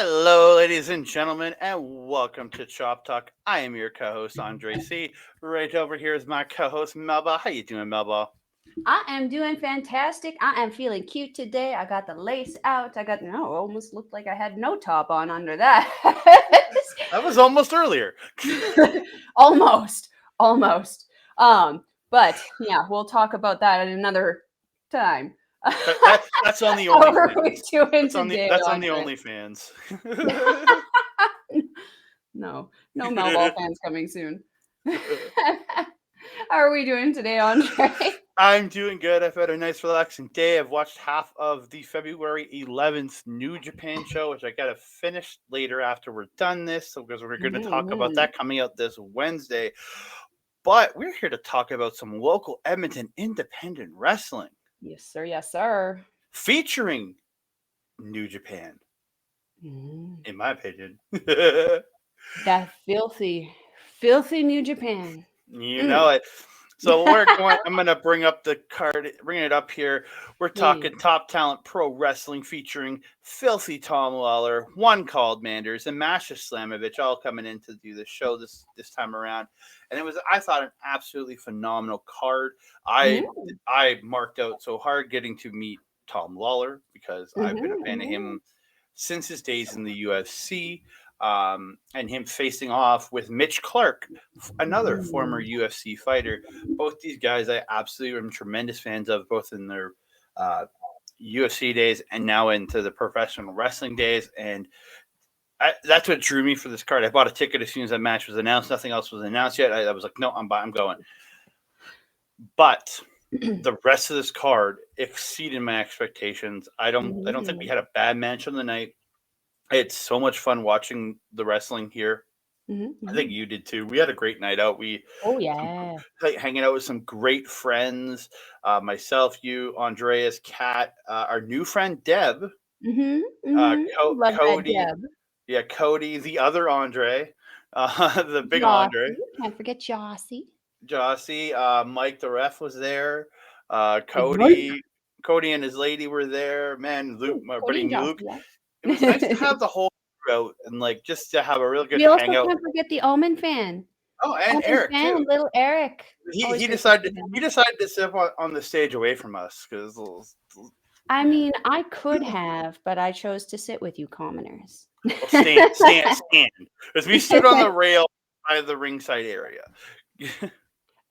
Hello, ladies and gentlemen, and welcome to Chop Talk. I am your co-host, Andre C. Right over here is my co-host, Melball. How you doing, Melball? I am doing fantastic. I am feeling cute today. I got the lace out. Almost looked like I had no top on under that. That was almost earlier. almost. But yeah, we'll talk about that at another time. That's on the How are we OnlyFans. doing That's on the today, that's on the Andre? OnlyFans. No Melball fans coming soon. How are we doing today, Andre? I'm doing good. I've had a nice, relaxing day. I've watched half of the February 11th New Japan show, which I got to finish later after we're done this, because we're going to talk about that coming out this Wednesday. But we're here to talk about some local Edmonton independent wrestling. Yes, sir. Yes, sir. Featuring New Japan, in my opinion. That filthy New Japan. You know it. So I'm going to bring up the card, bring it up here. We're talking Top Talent Pro Wrestling featuring Filthy Tom Lawlor, One Called Manders, and Masha Slamovich all coming in to do the show this time around. And it was, I thought, an absolutely phenomenal card. I marked out so hard getting to meet Tom Lawlor because I've been a fan of him since his days in the UFC. And him facing off with Mitch Clark, another former UFC fighter. Both these guys I absolutely am tremendous fans of, both in their UFC days and now into the professional wrestling days. And that's what drew me for this card. I bought a ticket as soon as that match was announced. Nothing else was announced yet. I was like, no, I'm going. But the rest of this card exceeded my expectations. I don't think we had a bad match on the night. I had so much fun watching the wrestling here. I think you did too. We had a great night out. Hanging out with some great friends. Myself, you, Andreas, Kat, our new friend Deb, Cody. Deb. Yeah, Cody, the other Andre, the big Jossie. Andre. Can't forget Jossie. Mike the ref was there. Cody and his lady were there. Man, Luke, my buddy Luke. Yeah. It was nice to have the whole crew out and just to have a real good hangout. We also can't forget the Omen fan. Oh, and Eric too. Little Eric. He decided to sit on the stage away from us because. I mean, I could have, but I chose to sit with you commoners. Well, stand. Because we stood on the rail by the ringside area.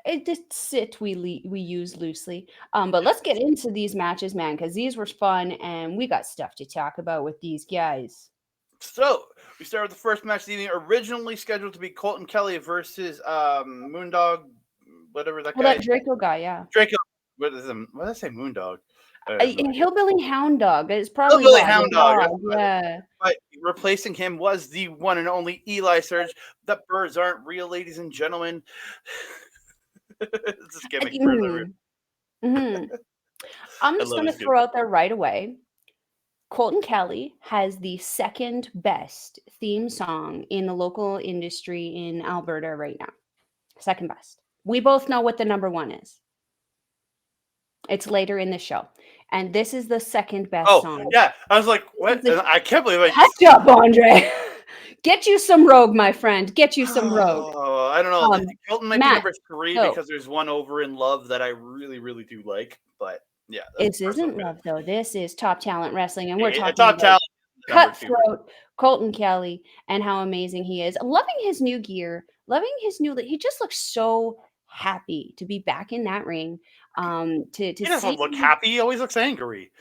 It just sit we use loosely. But let's get into these matches, man, because these were fun and we got stuff to talk about with these guys. So we start with the first match of the evening, originally scheduled to be Colton Kelly versus Moondog, whatever that guy. That Draco guy, yeah. Draco. What did I say? Moondog. Hillbilly Hound Dog. It's probably Hillbilly Hound Dog. Yeah. But replacing him was the one and only Eli Surge. The birds aren't real, ladies and gentlemen. This is gimmick. I'm just going to throw out there right away. Colton Kelly has the second best theme song in the local industry in Alberta right now. Second best. We both know what the number one is. It's later in the show. And this is the second best song. Yeah. I was like, what? I can't believe it. Catch up, Andre. Get you some Rogue, my friend. Get you some Rogue. Oh, I don't know. Colton might be number 3 because there's one over in Love that I really, really do like. But yeah. This isn't Love, though. This is Top Talent Wrestling. And we're talking Top Talent. Cutthroat, Colton Kelly, and how amazing he is. Loving his new gear. Loving his new... He just looks so happy to be back in that ring. He doesn't look happy. He always looks angry.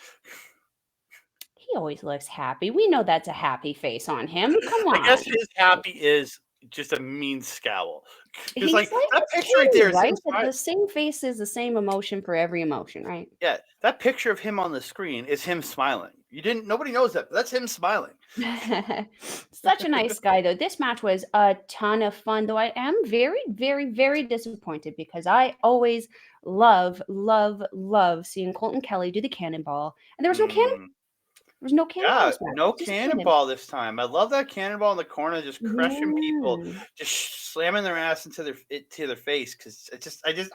He always looks happy. We know that's a happy face on him. Come on. I guess his happy is just a mean scowl. He's like that picture right there. Right? The same face is the same emotion for every emotion, right? Yeah, that picture of him on the screen is him smiling. Nobody knows that, but that's him smiling. Such a nice guy, though. This match was a ton of fun, though I am very, very, very disappointed because I always love seeing Colton Kelly do the cannonball, and there was no cannonball. There's no cannonball. Yeah, no cannonball this time. I love that cannonball in the corner, just crushing people, just slamming their ass into their face. Because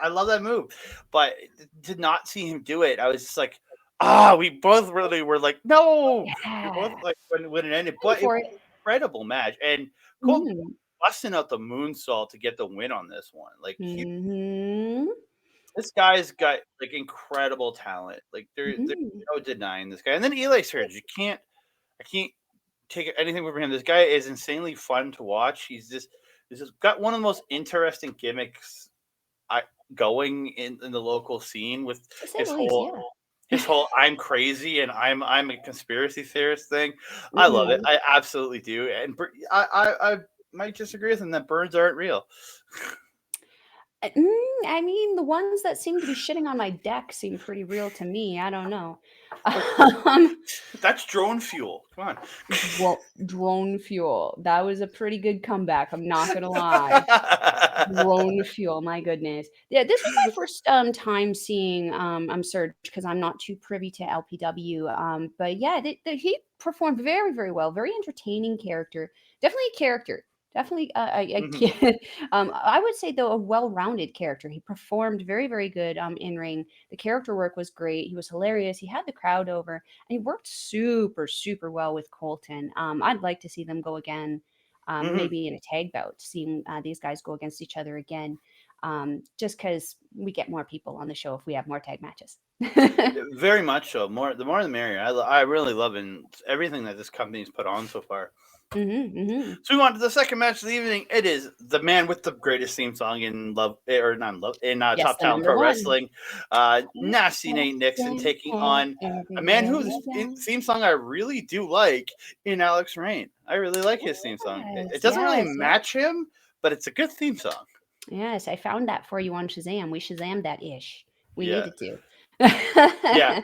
I love that move. But to not see him do it, I was just like, we both really were like, no. We both Yeah. like when it ended, Waiting but it for was it. an incredible match, and Colton Mhm. busting out the moonsault to get the win on this one. Like Mhm. this guy's got like incredible talent. Like there's Mhm. no denying this guy. And then Eli Surge, I can't take anything away from him. This guy is insanely fun to watch. He's just got one of the most interesting gimmicks I going in the local scene with To say his the least, whole yeah. I'm crazy and I'm a conspiracy theorist thing. I love it. Mhm. I absolutely do. And I might disagree with him that birds aren't real. I mean, the ones that seem to be shitting on my deck seem pretty real to me. I don't know. But Um, that's drone fuel. Come on. drone fuel. That was a pretty good comeback. I'm not gonna lie. Drone fuel, my goodness. Yeah, this was my first time seeing Surge because I'm not too privy to LPW. But yeah, he performed very, very well. Very entertaining character. Definitely a character. Definitely a Mhm. kid. I would say though a well-rounded character. He performed very, very good in ring. The character work was great. He was hilarious. He had the crowd over, and he worked super, super well with Colton. I'd like to see them go again, Mhm. maybe in a tag bout, seeing these guys go against each other again, just because we get more people on the show if we have more tag matches. Very much so. The more the merrier. I really love everything that this company's put on so far. Mm-hmm. So we on to the second match of the evening. It is the man with the greatest theme song in love or not love in Yes, Top the Talent number Pro one. Wrestling. Nasty Nate Nixon taking on a man Everywhere whose you go. theme song I really do like in Alex Rain. I really like his theme song. It Yes, doesn't really yes, yes. match him, but it's a good theme song. Yes, I found that for you on Shazam. We Shazam that ish. We Yeah, needed to. yeah.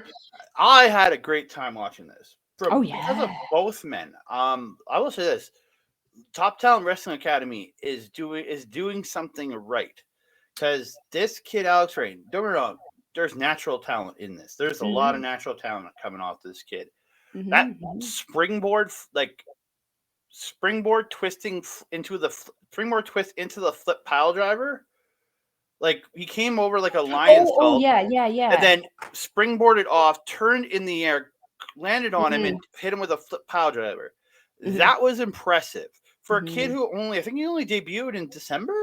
I had a great time watching this Oh from because yeah. of both men. I will say this: Top Talent Wrestling Academy is doing something right because this kid Alex Rain. Don't get me wrong. There's natural talent in this. There's a lot of Mm-hmm. natural talent coming off this kid. That Mm-hmm. springboard twisting into the springboard twist into the flip pile driver. Like he came over like a lion's Oh gulp yeah, yeah, and yeah. then springboarded off, turned in the air, landed on him, Mm-hmm. and hit him with a flip pile driver. Mm-hmm. That was impressive for a kid Mm-hmm. who I think he only debuted in December.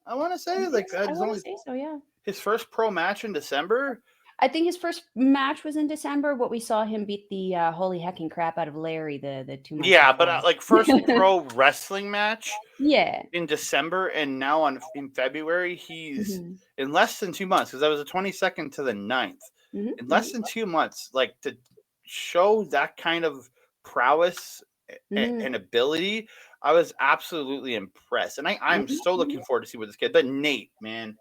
I want to say like I it's want to only say so, yeah. his first pro match in December. I think his first match was in December. What we saw him beat the holy hecking crap out of Larry the 2 months Yeah, but before. like first pro wrestling match Yeah. in December, and now in February he's Hmm. in less than 2 months because that was the 22nd to the 9th. Hmm. In less Hmm. than 2 months, like to show that kind of prowess Hmm. and ability, I was absolutely impressed, and I'm so Hmm. looking forward to see what this kid. But Nate, man,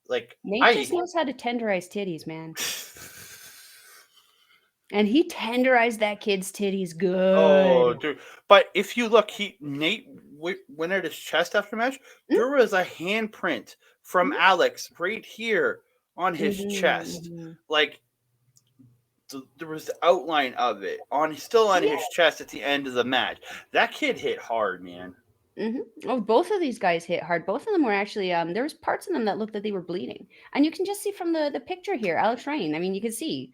like Nate I just knows how to tenderize titties, man. And he tenderized that kid's titties oh, good. dude. But if you look, Nate went at his chest after match. There was a handprint from Alex right here on his chest. Mm-hmm. Like there was the outline of it still on Yeah. his chest at the end of the match. That kid hit hard, man. Hmm. Oh, both of these guys hit hard. Both of them were actually there was parts of them that looked that they were bleeding, and you can just see from the picture here, Alex Rain. I mean, you can see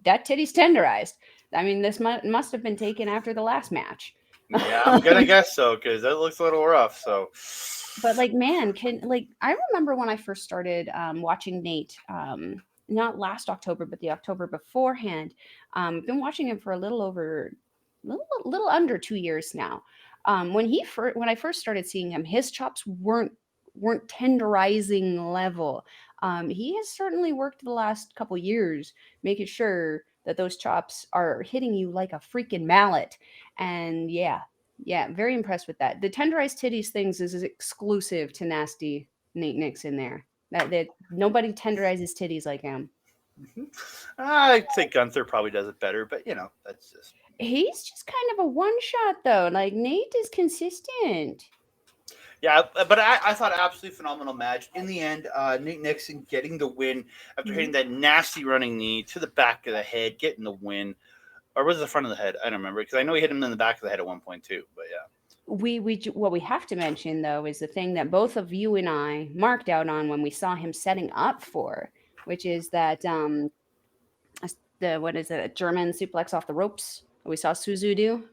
that titty's tenderized. I mean, this must have been taken after the last match. Yeah, I'm gonna guess so because that looks a little rough. So, But like, man, I remember when I first started watching Nate, not last October, but the October beforehand. Been watching him for a little under 2 years now. When I first started seeing him, his chops weren't tenderizing level. He has certainly worked the last couple years, making sure that those chops are hitting you like a freaking mallet. And yeah, yeah, very impressed with that. The tenderized titties things is exclusive to nasty Nate Nixon there. That nobody tenderizes titties like him. I think Gunther probably does it better, but that's just He's just kind of a one shot though. Like Nate is consistent. yeah. But I thought absolutely phenomenal match. In the end, Nate Nixon getting the win after hitting Mhm. that nasty running knee to the back of the head, getting the win. Or was it the front of the head? I don't remember because I know he hit him in the back of the head at one point too. But yeah. What we have to mention though is the thing that both of you and I marked out on when we saw him setting up for, which is that what is it, a German suplex off the ropes. We saw Suzu do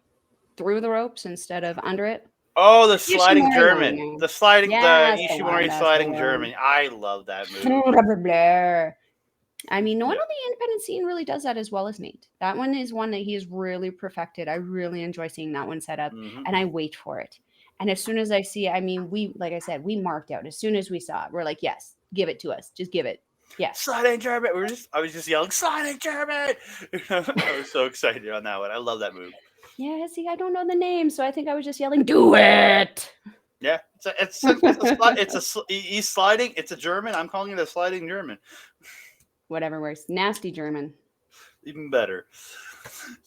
through the ropes instead of under it. Oh, the sliding Ishimori German. line, The yes, the one, Ishimori that's the sliding one. German. I love that move. I mean, no one Yeah. on the independent scene really does that as well as Nate. That one is one that he has really perfected. I really enjoy seeing that one set up, and I wait for it. And as soon as I see it, I mean, like I said, we marked out as soon as we saw it. We're like, yes, give it to us. Just give it. Yes. Sliding German. I was just yelling, sliding German. I was so excited on that one. I love that move. Yeah, see, I don't know the name, so I think I was just yelling, do it. Yeah, he's sliding. It's a German. I'm calling it a sliding German. Whatever works. Nasty German. Even better.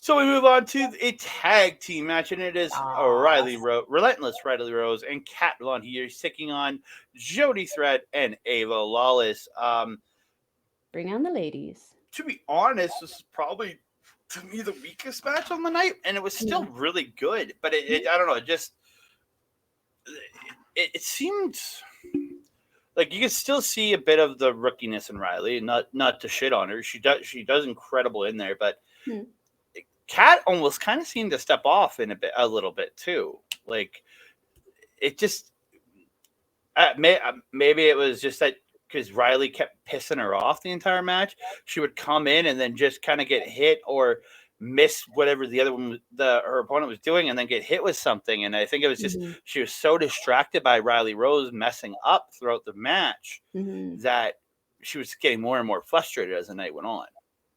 So we move on to a tag team match, and it is Relentless Rylie Rose and Kat Von here taking on Jody Threat and Ava Lawless. Bring on the ladies. To be honest, this is probably, to me, the weakest match on the night, and it was still really good. But I don't know, it seemed like you can still see a bit of the rookiness in Rylie. Not to shit on her, she does incredible in there, but Kat almost kind of seemed to step off a little bit too. Like it just maybe it was just that because Rylie kept pissing her off the entire match. She would come in and then just kind of get hit or miss whatever the other one, her opponent was doing, and then get hit with something. And I think it was just she was so distracted by Rylie Rose messing up throughout the match that she was getting more and more frustrated as the night went on.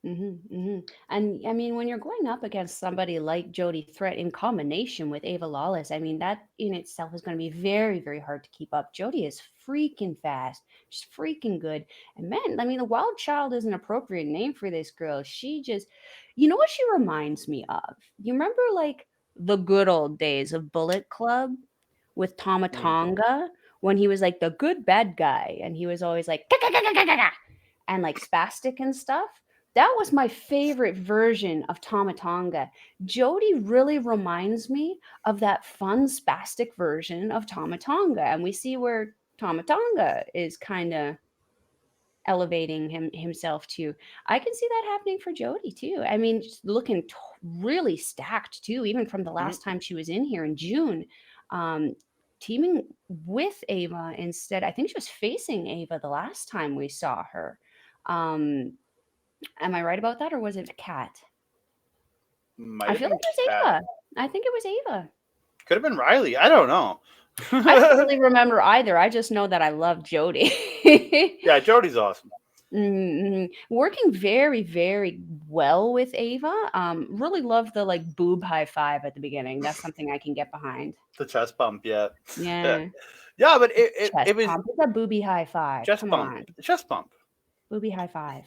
And I mean, when you're going up against somebody like Jody Threat in combination with Ava Lawless, I mean, that in itself is going to be very, very hard to keep up. Jody is freaking fast. She's freaking good. And man, I mean, the Wild Child is an appropriate name for this girl. She just, you know what she reminds me of? You remember like the good old days of Bullet Club with Tama Tonga when he was like the good bad guy and he was always like, and like spastic and stuff? That was my favorite version of Tama Tonga. Jody really reminds me of that fun spastic version of Tama Tonga. And we see where Tama Tonga is kind of elevating himself to. I can see that happening for Jody too. I mean, just looking really stacked too, even from the last time she was in here in June. Teaming with Ava instead. I think she was facing Ava the last time we saw her. Am I right about that, or was it Kat? I feel like it was Ava. I think it was Ava. Could have been Rylie. I don't know. I don't really remember either. I just know that I love Jody. Yeah, Jody's awesome. Working very, very well with Ava. Really love the like boob high five at the beginning. That's something I can get behind. The chest bump, yeah. Yeah, but it was pump. It's a booby high five. Come on, chest bump. Booby high five.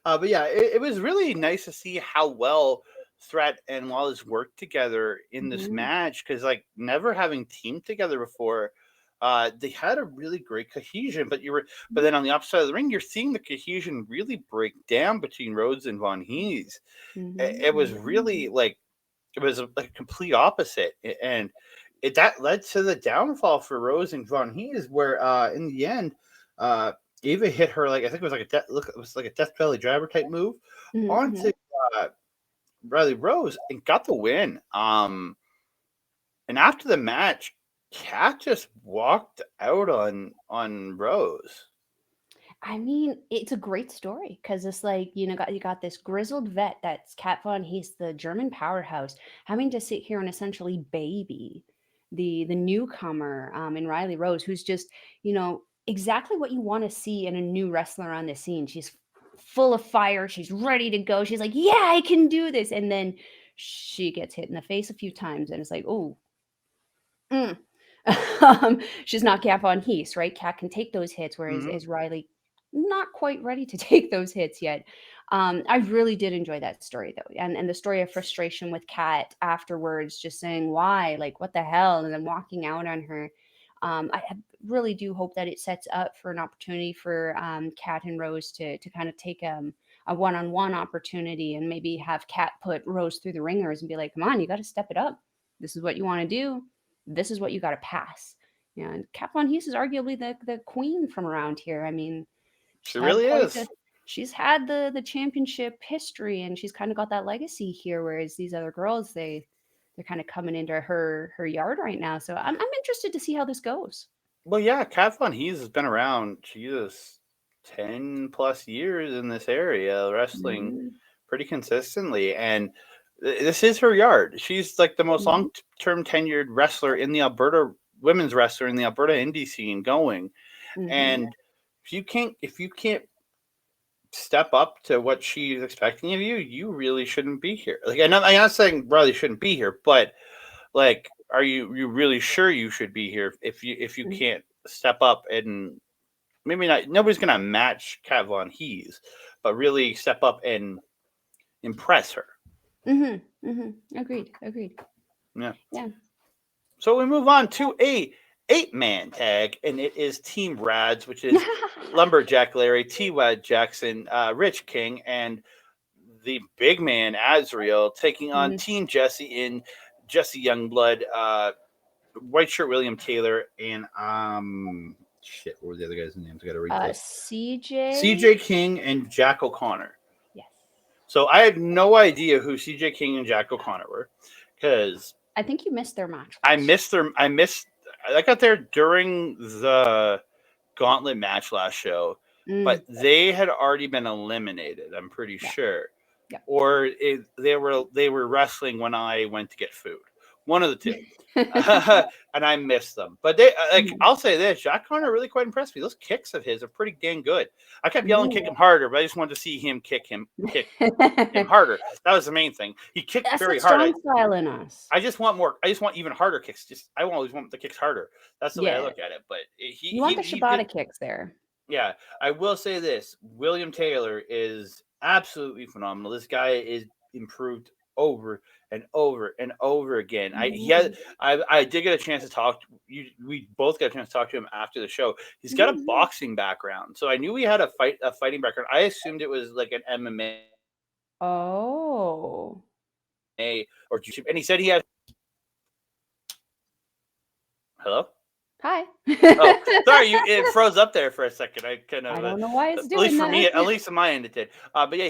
But yeah, it was really nice to see how well Threat and Lawless worked together in this match because, like, never having teamed together before, they had a really great cohesion. But then on the opposite side of the ring, you're seeing the cohesion really break down between Rhodes and Von Heez. It was really it was a complete opposite, and that led to the downfall for Rose and Von Heez, where in the end, Ava hit her I think it was like a death belly driver type move onto Rylie Rose and got the win. And after the match, Kat just walked out on Rose. I mean, it's a great story because it's like you got this grizzled vet that's Kat Von He's the German powerhouse having to sit here and essentially baby the newcomer in Rylie Rose, who's just exactly what you want to see in a new wrestler on the scene. She's full of fire. She's ready to go. She's like, yeah, I can do this. And then she gets hit in the face a few times and it's like, oh, she's not Kat Von Hees, right? Kat can take those hits, whereas is Rylie not quite ready to take those hits yet. I really did enjoy that story though. And the story of frustration with Kat afterwards, just saying why, like what the hell, and then walking out on her. I really do hope that it sets up for an opportunity for Kat and Rose to kind of take a one-on-one opportunity and maybe have Kat put Rose through the ringers and be like, come on, you got to step it up. This is what you want to do. This is what you got to pass. And Kat Von Hees is arguably the queen from around here. I mean, she really is. she's had the championship history, and she's kind of got that legacy here. Whereas these other girls, they're kind of coming into her yard right now. So I'm interested to see how this goes. Well, yeah, Kat Von Heez has been around, Jesus, 10 plus years in this area, wrestling pretty consistently. And this is her yard. She's like the most long-term tenured wrestler in the Alberta, women's wrestler in the Alberta indie scene going. And if you can't step up to what she's expecting of you, you really shouldn't be here. Like, I'm not saying Rylie shouldn't be here, but like, are you really sure you should be here if you can't step up and maybe not? Nobody's gonna match Kat Von Heez, but really step up and impress her. Agreed. Yeah. So we move on to a 8-man tag, and it is Team Radz, which is Lumberjack Larry, T-Wad Jackson, Rich King, and the big man Azreal taking on Team Jesse in Jesse Youngblood, White Shirt William Taylor, and what were the other guys' names? I gotta read this. CJ King and Jack O'Connor. Yes. So I had no idea who CJ King and Jack O'Connor were, because I think you missed their match. I got there during the Gauntlet match last show, but they had already been eliminated. I'm pretty sure. Yeah. Or they were wrestling when I went to get food. One of the two. And I missed them. But they I'll say this, Jack Connor really quite impressed me. Those kicks of his are pretty dang good. I kept yelling kick him harder, but I just wanted to see him kick him harder. That was the main thing. He kicked very hard. That's the strong style in us. I just want even harder kicks. I always want the kicks harder. That's the way I look at it. But you want the Shibata kicks there. Yeah, I will say this. William Taylor is absolutely phenomenal. This guy is improved over and over and over again. I did get a chance to talk. We both got a chance to talk to him after the show. He's got a boxing background, so I knew he had a fighting background. I assumed it was like an MMA. Oh. Or jiu-jitsu, and he said he had. Hello. Hi. Oh, sorry, it froze up there for a second. I don't know why it's doing at least that. For me, at least on my end, it did. But yeah,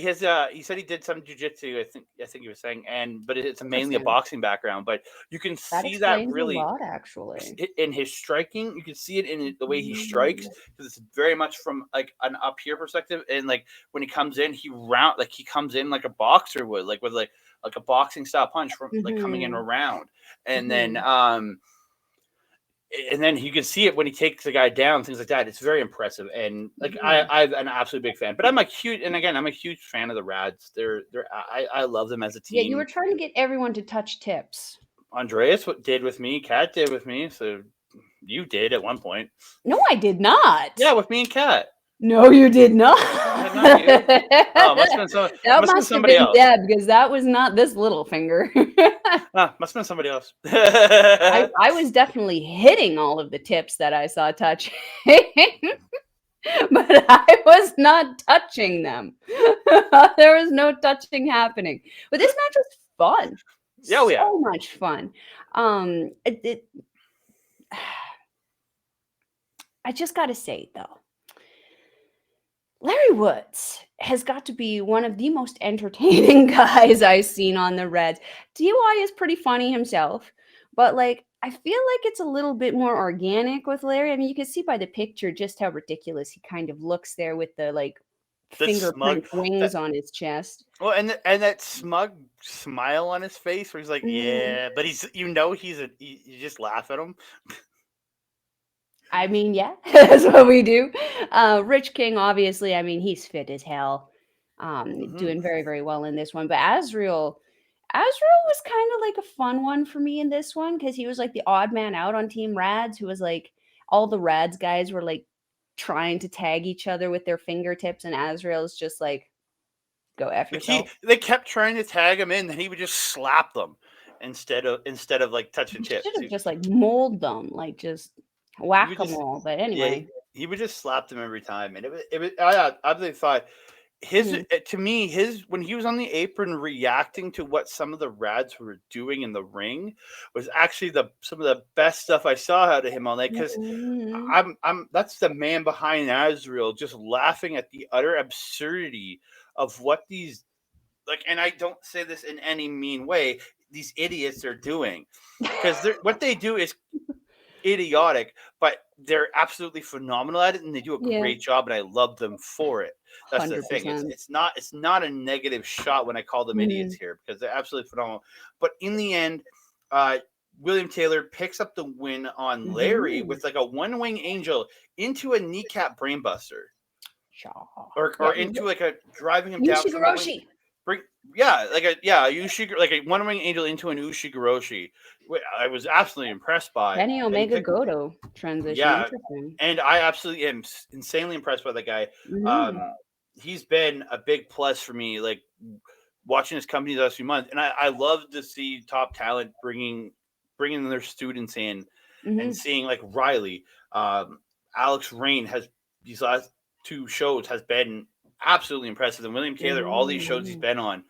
he said he did some jiu-jitsu. I think he was saying, but it's mainly a boxing background. But you can see that really a lot, actually, in his striking. You can see it in the way he strikes, because it's very much from like an up here perspective. And like when he comes in, he comes in like a boxer would, like with like a boxing style punch from like coming in around, and then and then you can see it when he takes the guy down, things like that. It's very impressive, and like I'm an absolute big fan. But I'm a huge fan of the Radz. I love them as a team. Yeah, you were trying to get everyone to touch tips. Andreas did with me. Kat did with me. So you did at one point. No, I did not. Yeah, with me and Kat. No, you did not. Not you. Oh, must have been somebody else. Deb, because that was not this little finger. Must have been somebody else. I was definitely hitting all of the tips that I saw touching, but I was not touching them. There was no touching happening. But this match was fun. Yeah, so much fun. I just got to say, though, Larry Woods has got to be one of the most entertaining guys I've seen on the Reds. DY is pretty funny himself, but like I feel like it's a little bit more organic with Larry. I mean, you can see by the picture just how ridiculous he kind of looks there with the fingerprint wings on his chest. Well, and that smug smile on his face where he's like, yeah, but you just laugh at him. I mean, yeah, that's what we do. Rich King, obviously, I mean, he's fit as hell, doing very, very well in this one. But Azreal was kind of like a fun one for me in this one, because he was like the odd man out on Team Radz, who was like all the Radz guys were like trying to tag each other with their fingertips, and Azreal's just like, go F yourself. They kept trying to tag him in, and he would just slap them instead of like touching tips. Should have just like mold them, like just whack them all. But anyway, he would just slap them every time, and I really thought to me, when he was on the apron reacting to what some of the Radz were doing in the ring was actually some of the best stuff I saw out of him all night, because that's the man behind Azreal, just laughing at the utter absurdity of what these, like, and I don't say this in any mean way, these idiots are doing, because what they do is idiotic, but they're absolutely phenomenal at it, and they do a great job, and I love them for it. That's 100%. The thing. It's not a negative shot when I call them idiots here, because they're absolutely phenomenal. But in the end, William Taylor picks up the win on Larry with like a one-wing angel into a kneecap brainbuster, or into like a driving him down. Like a one-wing angel into an Ushigoroshi. I was absolutely impressed by Kenny Omega Goto transition. Yeah, and I absolutely am insanely impressed by that guy. He's been a big plus for me, like watching his company the last few months, and I love to see top talent bringing their students in, and seeing like Rylie, Alex Rain has these last 2 shows has been absolutely impressive, and William Taylor, all these shows he's been on.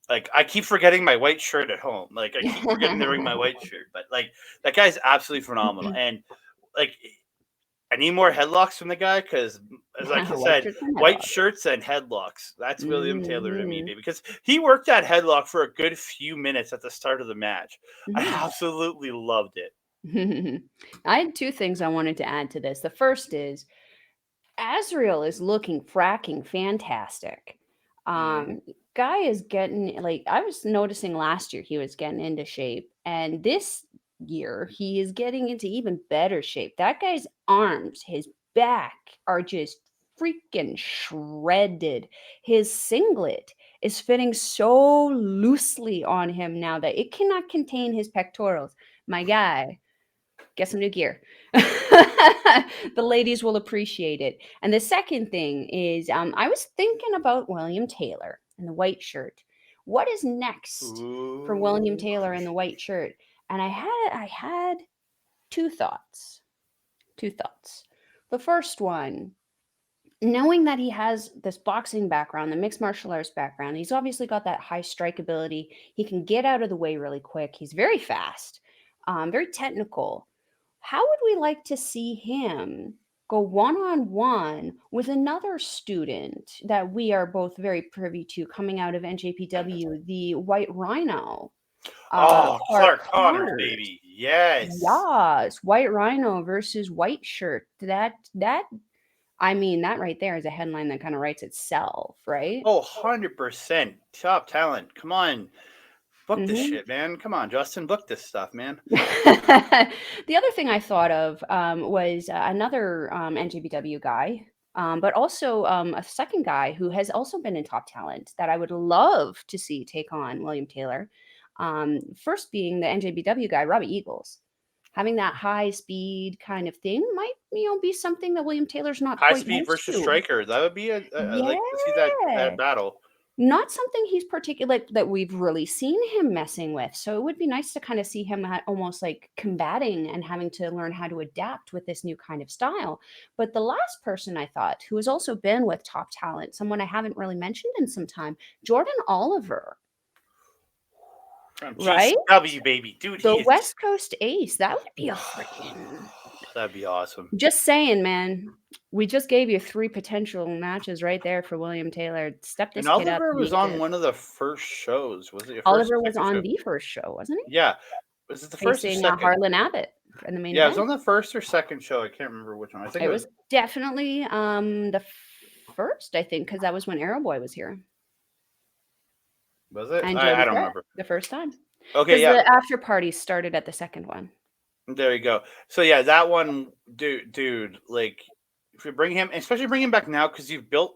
Like, I keep forgetting my white shirt at home. Like, I keep forgetting to bring my white shirt. But, like, that guy's absolutely phenomenal. And, like, I need more headlocks from the guy because, as I said, white shirts and headlocks. That's William Taylor to me, baby. Because he worked that headlock for a good few minutes at the start of the match. I absolutely loved it. I had 2 things I wanted to add to this. The first is Azreal is looking fracking fantastic. Guy is getting, like, I was noticing last year he was getting into shape, and this year he is getting into even better shape. That guy's arms, his back are just freaking shredded. His singlet is fitting so loosely on him now that it cannot contain his pectorals. My guy, get some new gear. The ladies will appreciate it. And the second thing is, I was thinking about William Taylor and the white shirt. What is next for William Taylor in the white shirt? And I had 2 thoughts. 2 thoughts. The first one, knowing that he has this boxing background, the mixed martial arts background, he's obviously got that high strike ability. He can get out of the way really quick. He's very fast, very technical. How would we like to see him go one-on-one with another student that we are both very privy to coming out of NJPW, the White Rhino? Clark Connors, baby. Yes. Yes. White Rhino versus White Shirt. That right there is a headline that kind of writes itself, right? 100%. Top talent. Come on. Book this shit, man. Come on, Justin. Book this stuff, man. The other thing I thought of was another NJPW guy, but also a second guy who has also been in top talent that I would love to see take on William Taylor. First being the NJPW guy, Robbie Eagles. Having that high speed kind of thing might, be something that William Taylor's not high speed versus striker. That would be I'd like to see that battle. Not something he's particularly that we've really seen him messing with. So it would be nice to kind of see him almost like combating and having to learn how to adapt with this new kind of style. But the last person I thought, who has also been with top talent, someone I haven't really mentioned in some time, Jordan Oliver. Right? GCW, baby. Dude, the West Coast Ace. That would be a freaking... That'd be awesome. Just saying, man. We just gave you 3 potential matches right there for William Taylor. Step this kid up. And Oliver was on one of the first shows. Was it? Oliver was on the first show, wasn't he? Yeah. Was it the first or second? Harlon Abbott in the main event. Yeah, it was on the first or second show. I can't remember which one. I think it was definitely the first, I think, because that was when Arrow Boy was here. Was it? I don't remember. The first time. Okay, yeah. The after party started at the second one. There you go. So yeah, that one, dude, like if you bring him, especially bring him back now, because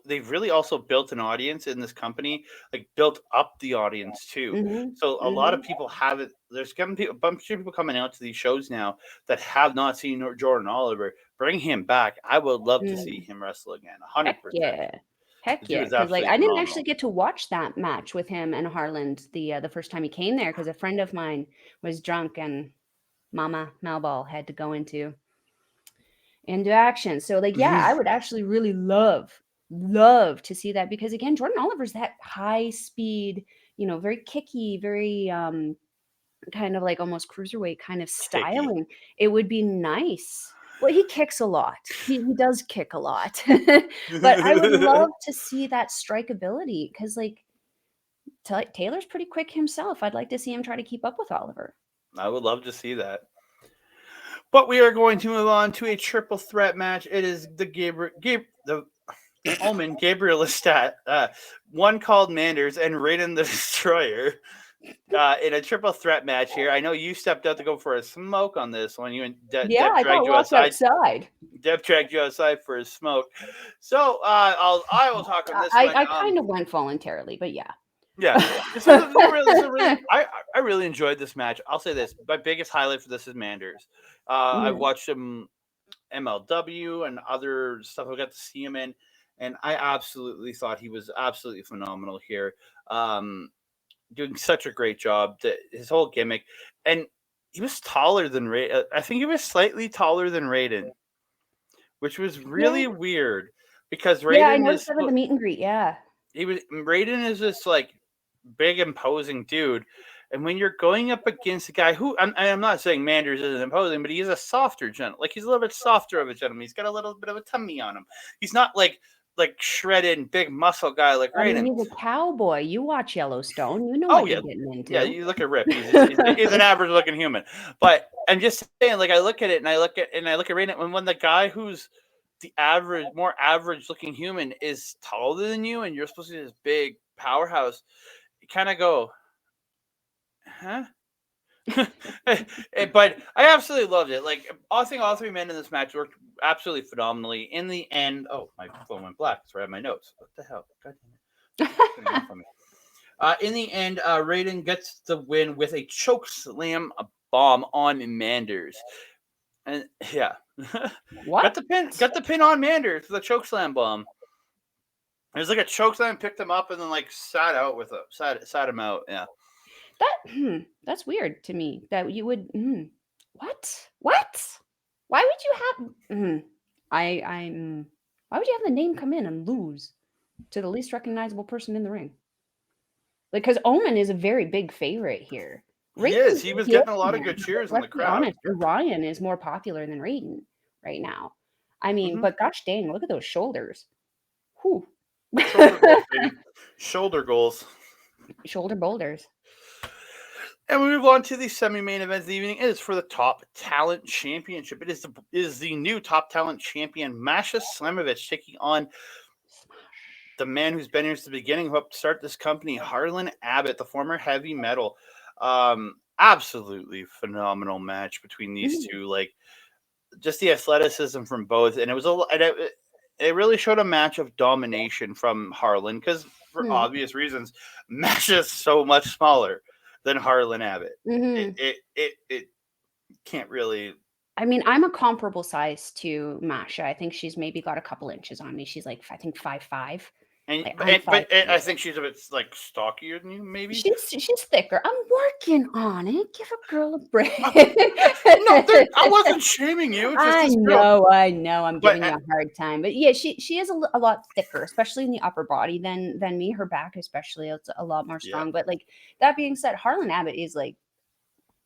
they've really also built an audience in this company, like built up the audience too. So a lot of people haven't. There's a bunch of people coming out to these shows now that have not seen Jordan Oliver. Bring him back. I would love to see him wrestle again. 100%. Heck yeah. Because I didn't actually get to watch that match with him and Harlon the first time he came there, because a friend of mine was drunk and Mama Melball had to go into action. So I would actually really love love to see that because again, Jordan Oliver's that high speed, very kicky, very kind of like almost cruiserweight kind of styling. It would be nice. Well, he kicks a lot. He does kick a lot. But I would love to see that strikeability because like Taylor's pretty quick himself. I'd like to see him try to keep up with Oliver. I would love to see that. But we are going to move on to a triple threat match. It is the Omen Gabriel Lestat, one called Manders, and Rayden the Destroyer in a triple threat match here. I know you stepped out to go for a smoke on this one. You and Deb dragged you outside. Deb dragged you outside for a smoke. So I will talk on this one. I kind of went voluntarily, but yeah. Yeah. I really enjoyed this match. I'll say this. My biggest highlight for this is Manders. I've watched him MLW and other stuff I got to see him in, and I absolutely thought he was absolutely phenomenal here. Doing such a great job. His whole gimmick. And he was taller than Rayden. I think he was slightly taller than Rayden, which was really weird because Rayden I noticed that at the meet and greet, Rayden is this like big imposing dude, and when you're going up against a guy who I'm not saying Manders isn't imposing, but he is a softer gentleman. Like he's a little bit softer of a gentleman. He's got a little bit of a tummy on him. He's not like shredded big muscle guy like Rayden. He's a cowboy. You watch Yellowstone, you know what you're getting into. Yeah, you look at Rip. He's an average looking human. But I'm just saying, like I look at it and I look at Rayden, when the guy who's the more average looking human is taller than you and you're supposed to be this big powerhouse, you kind of go, huh? But I absolutely loved it. Like I think all three men in this match worked absolutely phenomenally. In the end, my phone went black. So I have my notes. What the hell? God damn it. In the end, Rayden gets the win with a choke slam bomb on Manders. And yeah. What? Got the pin on Manders with a choke slam bomb. It was like a choke slam, picked him up, and then like sat him out. Yeah. That's weird to me that you would. What? Why would you have? Why would you have the name come in and lose to the least recognizable person in the ring? Like, because Omen is a very big favorite here. He is. He was getting a lot of good cheers in the crowd. Honest, Ryan is more popular than Rayden right now. I mean, but gosh dang, look at those shoulders. Whew. Shoulder goals, baby. Shoulder goals. Shoulder boulders. And we move on to the semi-main event of the evening. It is for the Top Talent Championship. It is the new Top Talent Champion, Masha Slamovich, taking on the man who's been here since the beginning, who helped start this company, Harlon Abbott, the former heavy metal. Absolutely phenomenal match between these two. Like, just the athleticism from both. And it really showed a match of domination from Harlon, because for obvious reasons, Masha's so much smaller than Harlon Abbott. It can't really. I mean, I'm a comparable size to Masha. I think she's maybe got a couple inches on me. She's like, I think 5'5". But I think she's a bit like stockier than you, maybe. She's thicker. I'm working on it. Give a girl a break. No, I wasn't shaming you. It's just I know. I'm giving you a hard time, but yeah, she is a lot thicker, especially in the upper body than me. Her back, especially, it's a lot more strong. Yeah. But like that being said, Harlon Abbott is like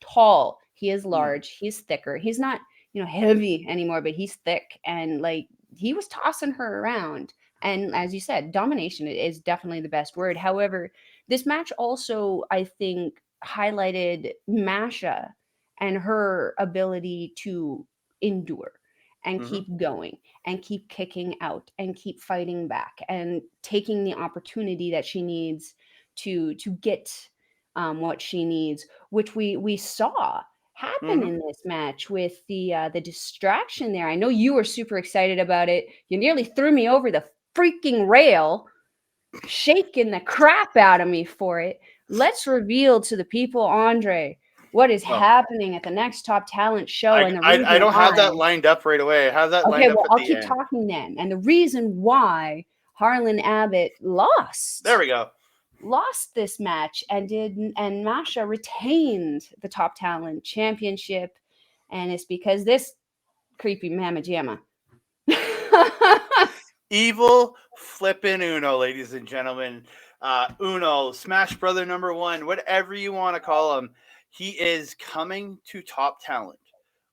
tall. He is large. He's thicker. He's not heavy anymore, but he's thick, and like he was tossing her around. And as you said, domination is definitely the best word. However, this match also, I think, highlighted Masha and her ability to endure and keep going and keep kicking out and keep fighting back and taking the opportunity that she needs to get what she needs, which we saw happen in this match with the distraction there. I know you were super excited about it. You nearly threw me over the freaking rail, shaking the crap out of me for it. Let's reveal to the people, Andre, what is happening at the next Top Talent show. I don't have that lined up right away. I have that lined up. I'll keep talking then. And the reason why Harlon Abbott lost. There we go. Lost this match and Masha retained the Top Talent Championship, and it's because this creepy mamma jamma. Evil flippin' Uno, ladies and gentlemen. Uno, Smash Brother #1, whatever you want to call him. He is coming to Top Talent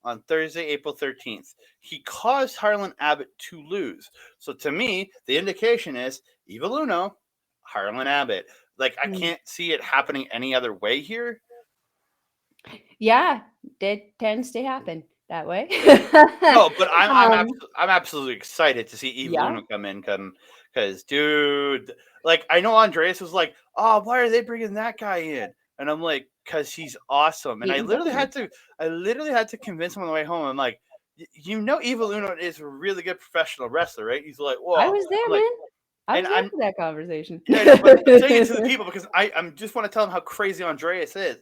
on Thursday, April 13th. He caused Harlon Abbott to lose. So to me, the indication is Evil Uno, Harlon Abbott. Like, I can't see it happening any other way here. Yeah, it tends to happen that way. No, but I'm absolutely excited to see Evil Uno come in, because dude, like, I know Andreas was like, "Oh, why are they bringing that guy in?" And I'm like, "Cause he's awesome." And I literally had to convince him on the way home. I'm like, "You know, Evil Uno is a really good professional wrestler, right?" He's like, "Well," I was there, I'm like, man. I was and there for that conversation. yeah, I know, but I'm saying it to the people because I'm just want to tell them how crazy Andreas is.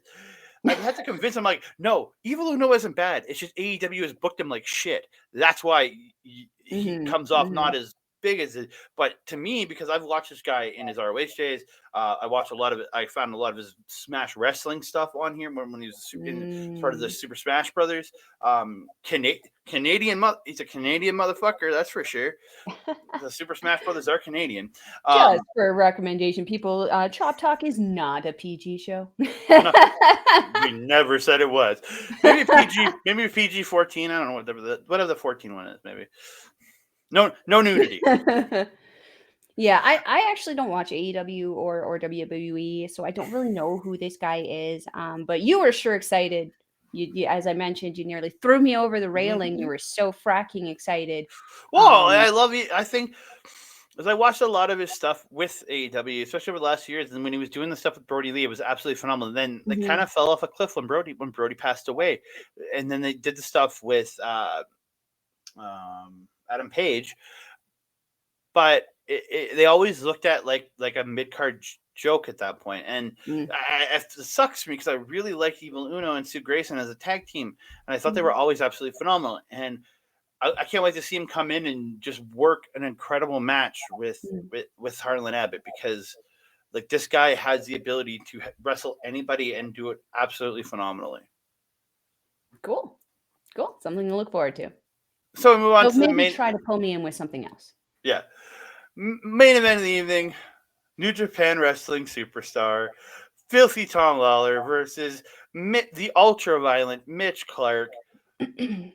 I had to convince him, like, no, Evil Uno isn't bad. It's just AEW has booked him like shit. That's why he comes off not as big as it. But to me, because I've watched this guy in his ROH days, I watched a lot of it. I found a lot of his Smash Wrestling stuff on here when he was in part of the Super Smash Brothers. Canadian, he's a Canadian motherfucker, that's for sure. The Super Smash Brothers are Canadian. Just for a recommendation, people, Chop Talk is not a PG show. No, we never said it was. Maybe PG-14. I don't know whatever the 14 one is. Maybe no nudity. Yeah, I actually don't watch AEW or WWE, so I don't really know who this guy is. But you were sure excited. You, as I mentioned, you nearly threw me over the railing. You were so fracking excited. Well, I love you. I think as I watched a lot of his stuff with AEW, especially over the last years, and when he was doing the stuff with Brody Lee, it was absolutely phenomenal. Then they kind of fell off a cliff when Brody passed away, and then they did the stuff with Adam Page, but they always looked at like a mid card joke at that point, and it sucks for me because I really liked Evil Uno and Sue Grayson as a tag team, and I thought they were always absolutely phenomenal. And I can't wait to see him come in and just work an incredible match with Harlan Abbott, because like this guy has the ability to wrestle anybody and do it absolutely phenomenally. Cool. Something to look forward to. So we move on to the main. Try to pull me in with something else. Yeah, main event of the evening: New Japan Wrestling superstar Filthy Tom Lawlor versus the ultra violent Mitch Clark. I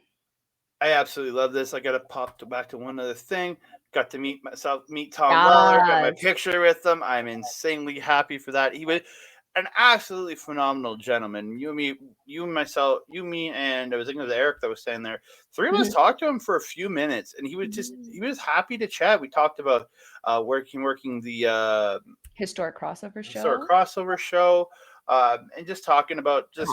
absolutely love this. I got to pop back to one other thing. Got to meet Tom Lawlor. Got my picture with him. I'm insanely happy for that. He was an absolutely phenomenal gentleman. You, me, and I was thinking of Eric that was standing there. Three of us talked to him for a few minutes, and he was happy to chat. We talked about working the historic crossover show. And just talking about just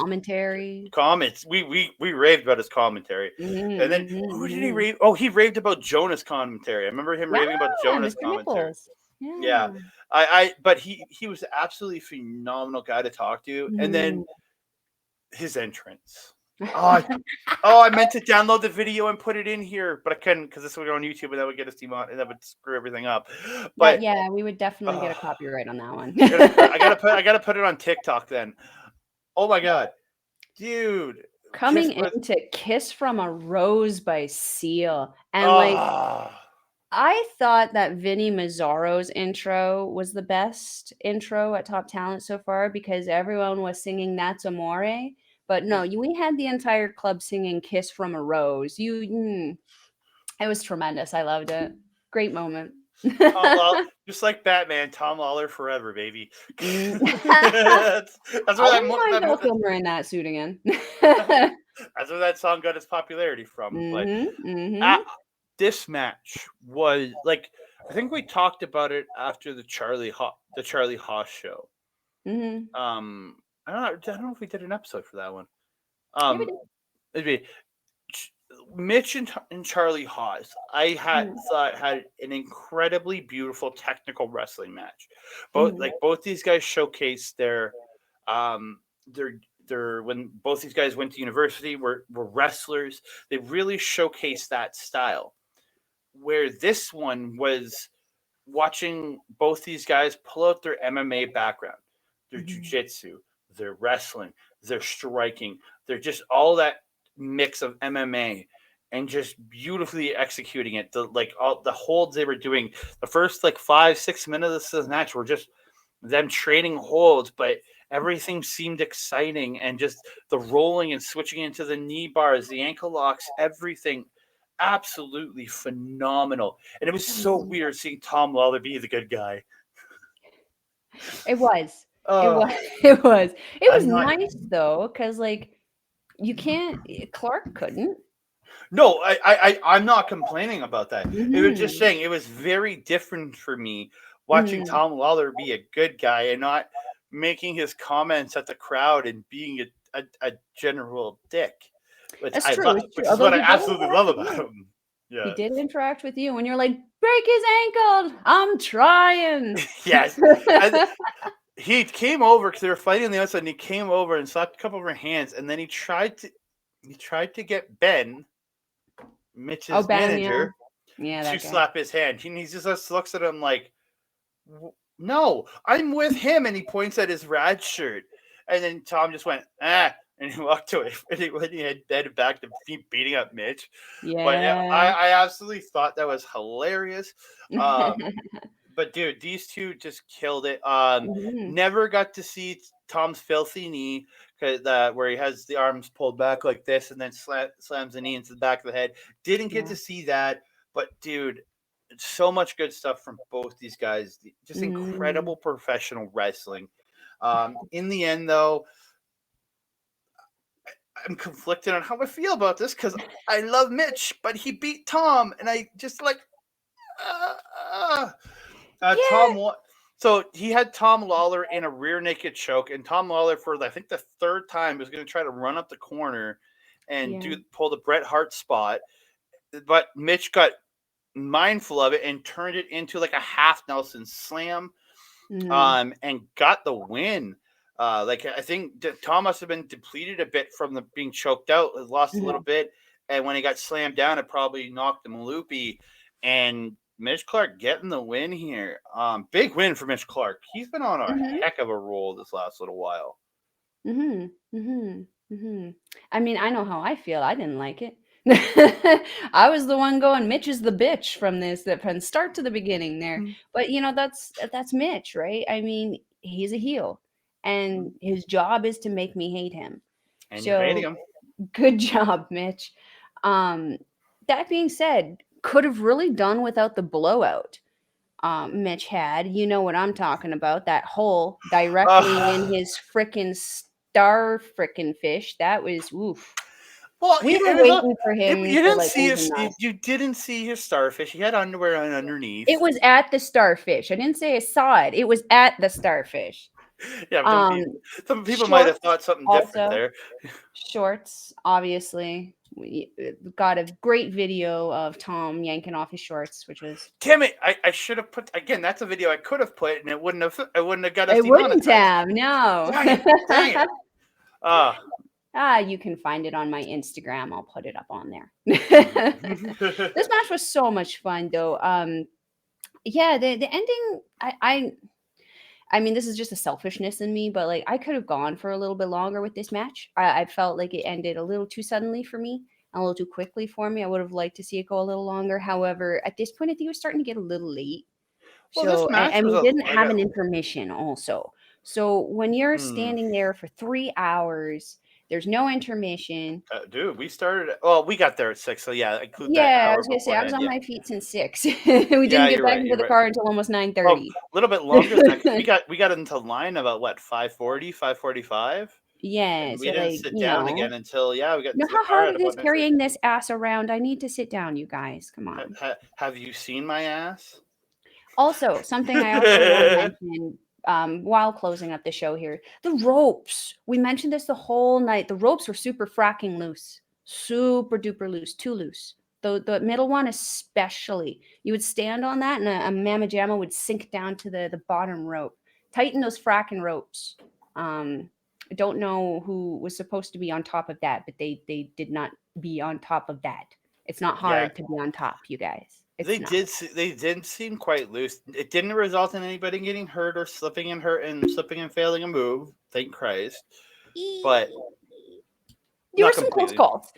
comments. We raved about his commentary, and then who did he rave? Oh, he raved about Jonah's commentary. I remember him raving about Jonah's commentary. Yeah. But he was absolutely phenomenal guy to talk to, and then his entrance. I meant to download the video and put it in here, but I couldn't because this would go on YouTube and that would get us demonetized and that would screw everything up. But yeah, we would definitely get a copyright on that one. I gotta put it on TikTok then. Oh my god, dude! Coming into Kiss from a Rose by Seal, and I thought that Vinny Mazzaro's intro was the best intro at Top Talent so far because everyone was singing That's Amore. But no, we had the entire club singing Kiss from a Rose. It was tremendous. I loved it. Great moment. Just like Batman, Tom Lawlor forever, baby. That's where we're in that suit again. That's where that song got its popularity from. But this match was like, I think we talked about it after the Charlie Haas show. I don't know if we did an episode for that one. It'd be Mitch and Charlie Haas. I thought had an incredibly beautiful technical wrestling match. Both these guys showcased their when both these guys went to university were wrestlers. They really showcased that style. Where this one was watching both these guys pull out their MMA background, their jiu-jitsu, their wrestling, their striking, they're just all that mix of MMA, and just beautifully executing it. All the holds they were doing, the first 5-6 minutes of this match were just them trading holds, but everything seemed exciting, and just the rolling and switching into the knee bars, the ankle locks, everything absolutely phenomenal. And it was so weird seeing Tom Lawlor be the good guy. It was. It was nice though, because you can't. Clark couldn't. No, I'm not complaining about that. It was just saying it was very different for me watching Tom Lawlor be a good guy and not making his comments at the crowd and being a general dick. Which That's I true. love, It's true. which is what I absolutely love about him. Yeah. He did interact with you, and you're like, break his ankle. I'm trying. Yes. He came over because they were fighting on the outside, and he came over and slapped a couple of her hands, and then he tried to get Ben, Mitch's manager, to slap his hand. He just looks at him like, no, I'm with him. And he points at his Radz shirt. And then Tom just went, and he walked away. And he headed back to keep beating up Mitch. Yeah. But I absolutely thought that was hilarious. But dude, these two just killed it. Never got to see Tom's filthy knee where he has the arms pulled back like this and then slams the knee into the back of the head. Didn't get to see that, but dude, so much good stuff from both these guys. Just incredible professional wrestling. In the end, though, I'm conflicted on how I feel about this because I love Mitch, but he beat Tom, and I just Tom. So he had Tom Lawlor in a rear naked choke, and Tom Lawlor for I think the third time was going to try to run up the corner and pull the Bret Hart spot, but Mitch got mindful of it and turned it into a half Nelson slam, and got the win. I think Tom must have been depleted a bit from being choked out, lost a little bit, and when he got slammed down, it probably knocked him loopy, and Mitch Clark getting the win here. Big win for Mitch Clark. He's been on a heck of a roll this last little while. I mean, I know how I feel. I didn't like it. I was the one going, Mitch is the bitch from start to the beginning there. But that's Mitch, right? I mean, he's a heel, and his job is to make me hate him. And you're hating him. Good job, Mitch. That being said, could have really done without the blowout Mitch had. You know what I'm talking about. That hole directly in his frickin' star frickin' fish. That was oof. Well, we were waiting for him. You didn't see his starfish. He had underwear on underneath. It was at the starfish. I didn't say I saw it. It was at the starfish. Yeah, some people might have thought something different there. Shorts, obviously. We got a great video of Tom yanking off his shorts, which was. Damn it! I should have put again. That's a video I could have put, and it wouldn't have got us. It wouldn't have. No. Dang it. You can find it on my Instagram. I'll put it up on there. This match was so much fun, though. Yeah, the ending. I mean, this is just a selfishness in me, but I could have gone for a little bit longer with this match. I felt like it ended a little too suddenly for me, a little too quickly for me. I would have liked to see it go a little longer. However, at this point, I think it was starting to get a little late. Well, and we didn't have an intermission also. So when you're standing there for 3 hours, there's no intermission. Dude, we started. Well, we got there at 6, so yeah. I was gonna say I was on my feet since 6. We didn't get back into the car until almost 9:30. Oh, a little bit longer than that. We got into line about what 5:40, 5:45. Yeah, we didn't sit down again until we got. You know how hard it is carrying this ass around. I need to sit down, you guys. Come on. Have you seen my ass? Also, something I also want to mention. While closing up the show here, the ropes. We mentioned this the whole night. The ropes were super fracking loose, super duper loose, too loose. The middle one especially. You would stand on that, and a mamma jamma would sink down to the bottom rope. Tighten those fracking ropes. I don't know who was supposed to be on top of that, but they did not be on top of that. It's not hard to be on top, you guys. They did seem quite loose. It didn't result in anybody getting hurt or slipping and failing a move. Thank Christ. But There were some close calls.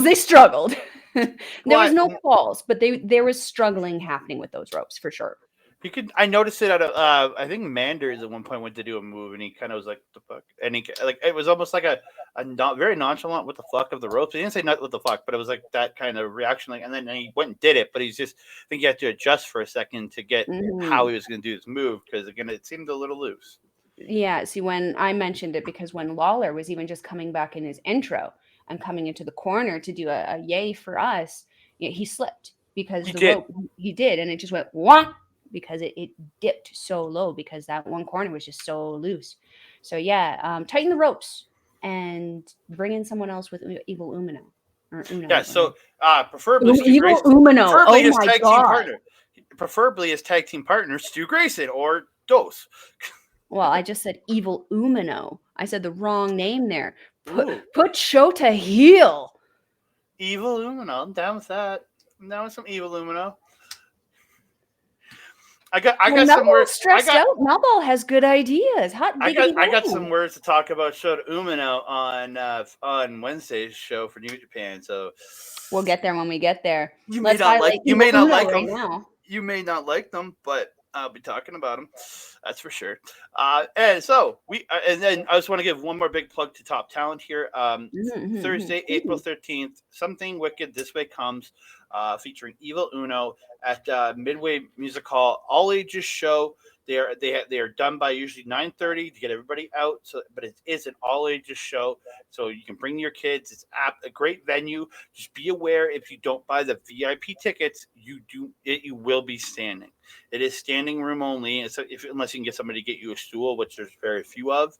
They struggled. There was no falls, but there was struggling happening with those ropes for sure. I noticed it at I think Manders at one point went to do a move and he kind of was like, "The fuck," and it was almost like a not very nonchalant "what the fuck" of the ropes. He didn't say "not what the fuck," but it was like that kind of reaction. And then he went and did it, but I think he had to adjust for a second to get how he was going to do this move because again, it seemed a little loose. Yeah, see, when I mentioned it, because when Lawlor was even just coming back in his intro and coming into the corner to do a yay for us, he slipped because rope he did, and it just went wah because it dipped so low because that one corner was just so loose. So yeah, tighten the ropes and bring in someone else with evil Umino. Or Uno, yeah, so preferably evil Umino. Preferably his tag team partner. Preferably his tag team partner, Stu Grayson or Dos. Well, I just said evil Umino. I said the wrong name there. Put Shota heel. Evil Umino. I'm down with that. I'm down with some evil Umino. I got some words. Stressed out. Melball has good ideas. I got some words to talk about Shota Umino on Wednesday's show for New Japan. So we'll get there when we get there. You may not like them. Now. You may not like them, but I'll be talking about them. That's for sure. And so and then I just want to give one more big plug to Top Talent here. Thursday, April 13th, Something Wicked This Way Comes, featuring Evil Uno at Midway Music Hall, all ages show. They are done by usually 9:30 to get everybody out. But it is an all ages show, so you can bring your kids. It's a great venue. Just be aware if you don't buy the VIP tickets, you will be standing. It is standing room only, unless you can get somebody to get you a stool, which there's very few of.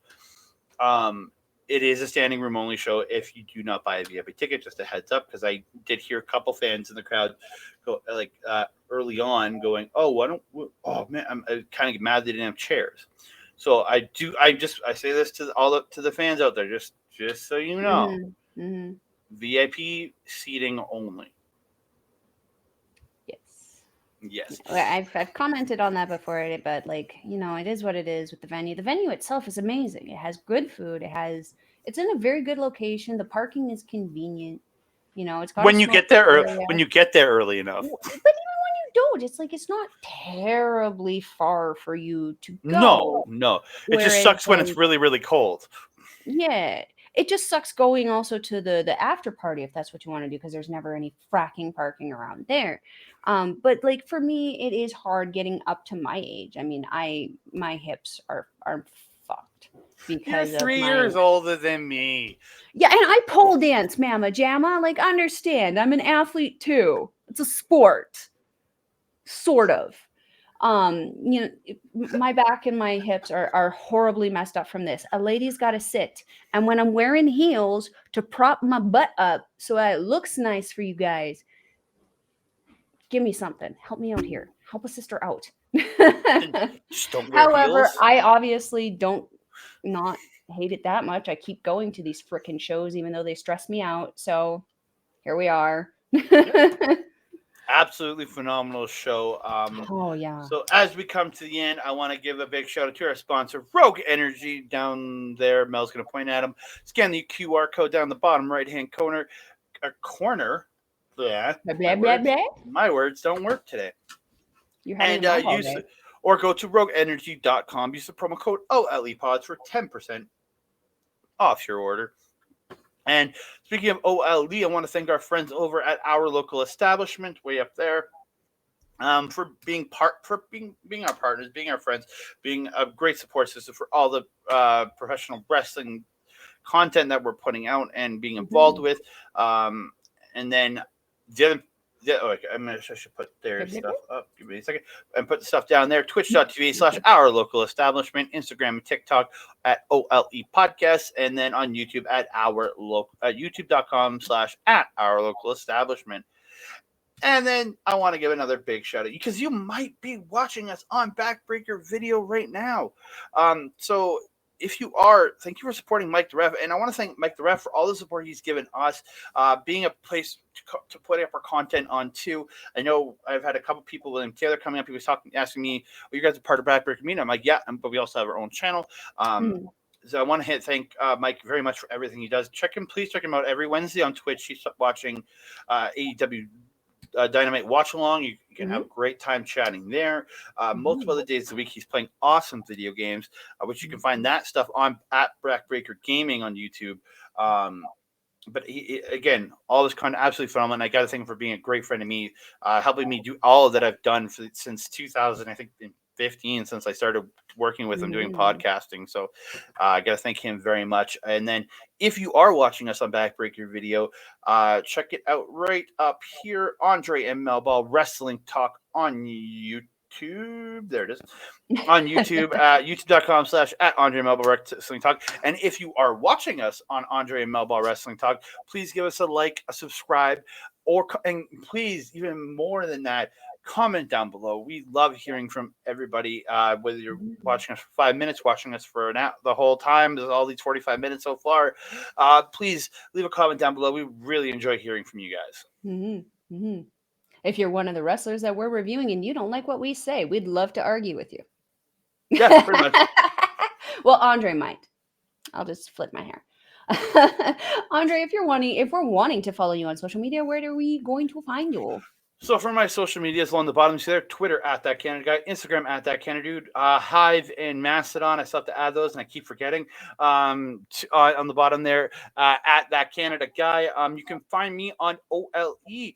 It is a standing room only show if you do not buy a VIP ticket. Just a heads up, because I did hear a couple fans in the crowd go early on going, "Oh, man, I'm kind of mad they didn't have chairs." So I say this to the fans out there, just so you know, VIP seating only. Yes. I've commented on that before, but it is what it is with the venue. The venue itself is amazing. It has good food. It's in a very good location. The parking is convenient. It's got when you get there early enough. But even when you don't, it's not terribly far for you to go. No. It just sucks when it's really, really cold. Yeah. It just sucks going also to the after party if that's what you want to do, because there's never any fracking parking around there. But for me, it is hard getting up to my age. I mean, my hips are fucked because you're 3 years older than me. Yeah, and I pole dance, mama jamma. Understand, I'm an athlete too. It's a sport, sort of. My back and my hips are horribly messed up from this. A lady's got to sit, and when I'm wearing heels to prop my butt up so that it looks nice for you guys, give me something. Help me out here. Help a sister out. Just don't wear However, heels. I obviously don't not hate it that much. I keep going to these frickin' shows even though they stress me out. So here we are. Absolutely phenomenal show. Oh yeah. So as we come to the end, I want to give a big shout out to our sponsor, Rogue Energy, down there. Mel's going to point at him. Scan the QR code down the bottom right hand corner. Yeah. My words don't work today. Or go to rogueenergy.com. Use the promo code OLEPODS for 10% off your order. And speaking of OLE, I want to thank our friends over at Our Local Establishment, way up there, for being our partners, being our friends, being a great support system for all the professional wrestling content that we're putting out and being involved with. And then I should put their stuff up. Give me a second. And put the stuff down there. Twitch.tv/Our Local Establishment. Instagram and TikTok at OLE Podcasts. And then on YouTube at YouTube.com/@Our Local Establishment. And then I want to give another big shout out because you might be watching us on Backbreaker video right now. So if you are, thank you for supporting Mike the Ref. And I want to thank Mike the Ref for all the support he's given us, being a place to put up our content on too. I know I've had a couple people, William Taylor, coming up. He was asking me, "Well, you guys are part of Backbreaker Media?" I'm like, "Yeah," but we also have our own channel. So I want to thank Mike very much for everything he does. Please check him out every Wednesday on Twitch. He's watching AEW Dynamite Watch Along. You can have a great time chatting there. Multiple other days of the week, he's playing awesome video games, which you can find that stuff on at Backbreaker Gaming on YouTube. But again, all this content absolutely phenomenal. And I got to thank him for being a great friend to me, helping me do all that I've done since 2000, I think, 15, since I started working with him doing podcasting. So I got to thank him very much. And then if you are watching us on Backbreaker Video, check it out right up here. Andre and Melball Wrestling Talk on YouTube. There it is. On YouTube, youtube.com/Andre Melball Wrestling Talk. And if you are watching us on Andre and Melball Wrestling Talk, please give us a like, a subscribe, and please, even more than that, comment down below. We love hearing from everybody, whether you're watching us for 5 minutes, watching us for the whole time. There's all these 45 minutes so far. Please leave a comment down below. We really enjoy hearing from you guys. If you're one of the wrestlers that we're reviewing and you don't like what we say, we'd love to argue with you. Yeah, pretty much. Well, Andre might. I'll just flip my hair. Andre, if we're wanting to follow you on social media, where are we going to find you? So for my social medias along the bottom, you see there, Twitter at That Canada Guy, Instagram at That Canada Dude, Hive and Mastodon. I still have to add those, and I keep forgetting. On the bottom there, at That Canada Guy. You can find me on OLE.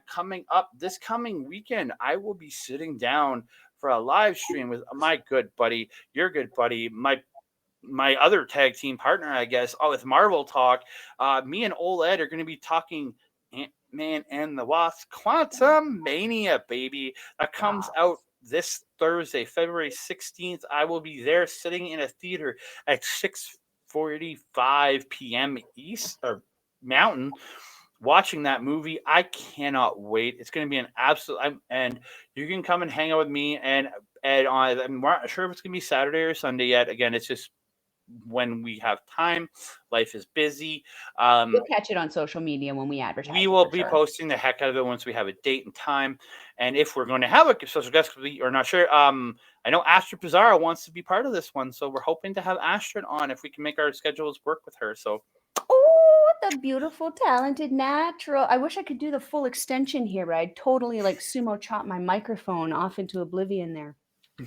Coming up this coming weekend, I will be sitting down for a live stream with my good buddy, your good buddy, my other tag team partner, I guess, with Marvel Talk. Me and OLED are going to be talking Ant-Man and the Wasp Quantum Mania, baby. That comes out this Thursday, February 16th. I will be there sitting in a theater at 6:45 p.m. East or Mountain, watching that movie. I cannot wait. It's going to be an absolute, and you can come and hang out with me. And I'm not sure if it's going to be Saturday or Sunday yet. Again, it's just when we have time. Life is busy. We'll catch it on social media when we advertise. We will be posting the heck out of it once we have a date and time. And if we're going to have a special guest, we are not sure. I know Astrid Pizarro wants to be part of this one, so we're hoping to have Astrid on if we can make our schedules work with her. So. Oh, the beautiful, talented, natural. I wish I could do the full extension here, but I'd totally sumo chop my microphone off into oblivion there.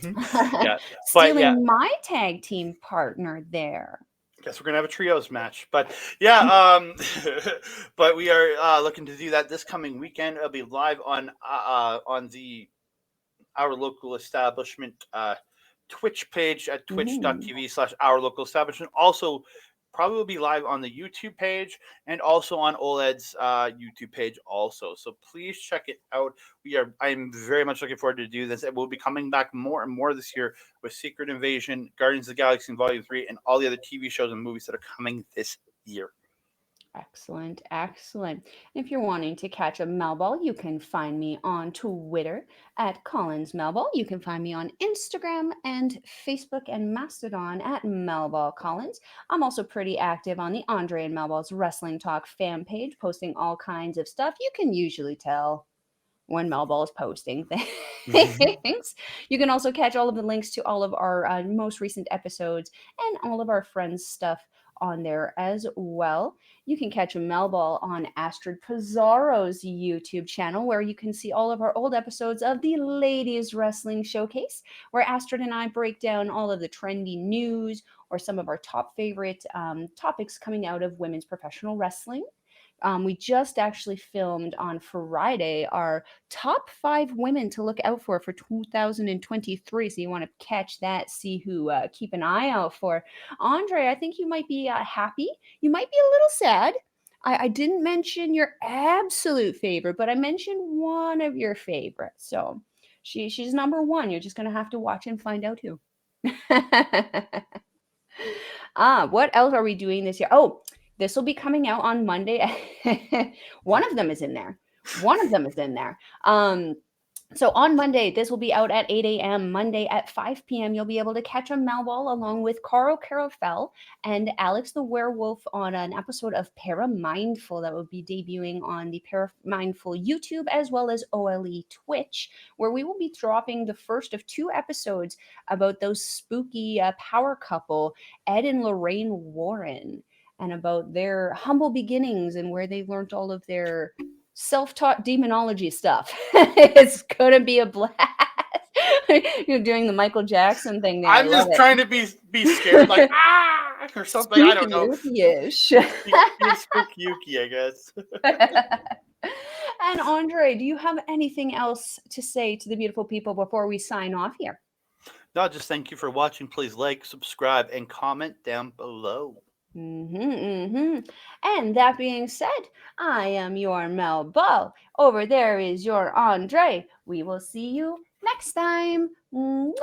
Yeah, stealing my tag team partner there. Guess we're gonna have a trios match, but yeah, but we are looking to do that this coming weekend. It'll be live on our local establishment Twitch page at twitch.tv/our local establishment. Also, probably will be live on the YouTube page and also on OLED's YouTube page also. So please check it out. I'm very much looking forward to do this. It will be coming back more and more this year with Secret Invasion, Guardians of the Galaxy Volume 3, and all the other TV shows and movies that are coming this year. Excellent, excellent. If you're wanting to catch a Melball, you can find me on Twitter at Collins Melball. You can find me on Instagram and Facebook and Mastodon at Melball Collins. I'm also pretty active on the Andre and Melball's Wrestling Talk fan page, posting all kinds of stuff. You can usually tell when Melball is posting things. You can also catch all of the links to all of our most recent episodes and all of our friends' stuff on there as well. You can catch a Melball on Astrid Pizarro's YouTube channel, where you can see all of our old episodes of the Ladies Wrestling Showcase, where Astrid and I break down all of the trendy news or some of our top favorite topics coming out of women's professional wrestling. We just actually filmed on Friday our top 5 women to look out for 2023. So you want to catch that, see who keep an eye out for. Andre, I think you might be happy. You might be a little sad. I didn't mention your absolute favorite, but I mentioned one of your favorites. So she's number 1. You're just going to have to watch and find out who. What else are we doing this year? Oh, this will be coming out on Monday. One of them is in there. So on Monday, this will be out at 8 a.m. Monday at 5 p.m. You'll be able to catch a Melball along with Carl Carofel and Alex the Werewolf on an episode of Paramindful that will be debuting on the Paramindful YouTube as well as OLE Twitch, where we will be dropping the first of 2 episodes about those spooky power couple, Ed and Lorraine Warren, and about their humble beginnings and where they learned all of their self-taught demonology stuff. It's gonna be a blast. You're doing the Michael Jackson thing there. I'm just trying to be scared, like or something. I don't know. Spooky-ish. Spooky, I guess. And Andre, do you have anything else to say to the beautiful people before we sign off here? No, just thank you for watching. Please like, subscribe, and comment down below. And that being said, I am your Melball. Over there is your Andre. We will see you next time. Mwah!